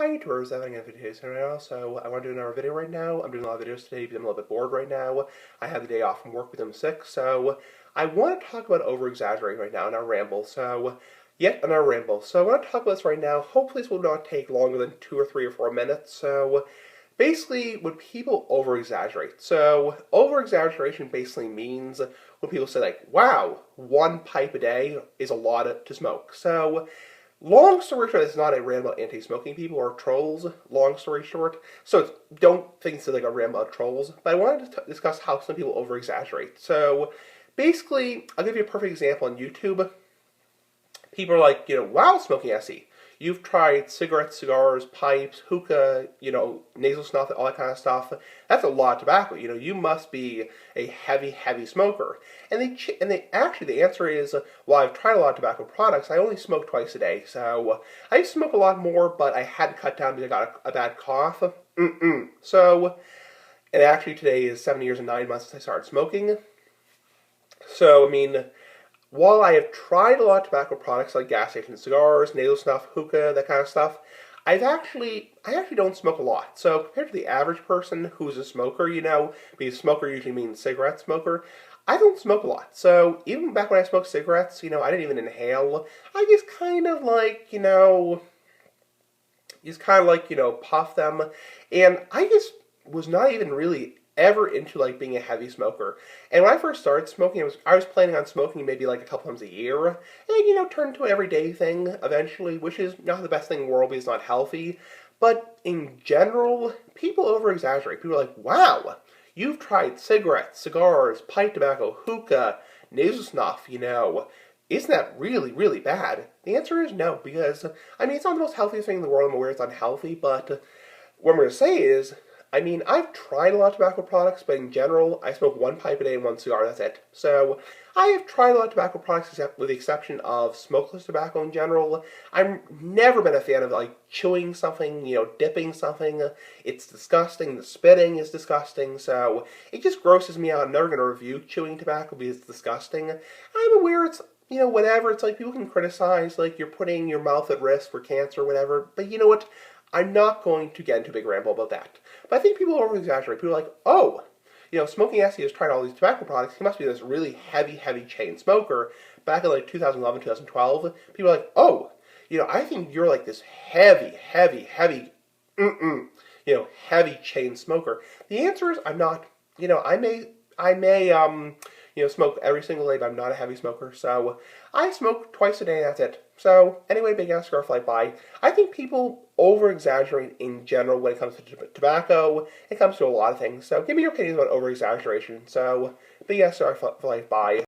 Hi YouTubers, I'm having a video right now, so I want to do another video right now. I'm doing a lot of videos today because I'm a little bit bored right now. I have the day off from work because I'm sick, so I want to talk about over-exaggerating right now in our ramble. Yet another ramble. So I want to talk about this right now. Hopefully this will not take longer than 2 or 3 or 4 minutes. So basically, when people over-exaggerate. So over-exaggeration basically means when people say like, wow, 1 pipe a day is a lot to smoke. So long story short, it's not a rant about anti-smoking people or trolls, long story short. So don't think it's like a rant about trolls. But I wanted to discuss how some people over-exaggerate. So basically, I'll give you a perfect example on YouTube. People are like, wow, smoking SE. You've tried cigarettes, cigars, pipes, hookah, nasal snuff, all that kind of stuff. That's a lot of tobacco. You must be a heavy, heavy smoker. And the answer is, well, I've tried a lot of tobacco products. I only smoke twice a day, so I used to smoke a lot more, but I had to cut down because I got a bad cough. So, and actually today is 7 years and 9 months since I started smoking. So, I mean, while I have tried a lot of tobacco products like gas station cigars, nasal snuff, hookah, that kind of stuff, I actually don't smoke a lot. So compared to the average person who's a smoker, because smoker usually means cigarette smoker, I don't smoke a lot. So even back when I smoked cigarettes, I didn't even inhale. I just kind of puff them. And I just was not even really ever into being a heavy smoker. And when I first started smoking, I was planning on smoking maybe a couple times a year, and turned into an everyday thing eventually, which is not the best thing in the world because it's not healthy. But in general, people over-exaggerate. People are like, wow, you've tried cigarettes, cigars, pipe tobacco, hookah, nasal snuff, isn't that really, really bad? The answer is no, because, it's not the most healthiest thing in the world. I'm aware it's unhealthy, but what I'm going to say is, I've tried a lot of tobacco products, but in general, I smoke 1 pipe a day and 1 cigar, that's it. So, I have tried a lot of tobacco products with the exception of smokeless tobacco in general. I've never been a fan of, chewing something, dipping something. It's disgusting. The spitting is disgusting, so it just grosses me out. I'm never going to review chewing tobacco because it's disgusting. I'm aware it's whatever. It's people can criticize, you're putting your mouth at risk for cancer or whatever, but you know what? I'm not going to get into a big ramble about that. But I think people over-exaggerate. People are like, oh, Smoking Essie has tried all these tobacco products. He must be this really heavy, heavy chain smoker. Back in 2011, 2012, people are like, oh, I think you're this heavy, heavy, heavy, heavy chain smoker. The answer is I'm not. I may, smoke every single day, but I'm not a heavy smoker. So I smoke twice a day, and that's it. So anyway, big ass scarf fly by. I think people over-exaggerate in general when it comes to tobacco. It comes to a lot of things. So give me your opinions about over-exaggeration. So big ass scarf fly by.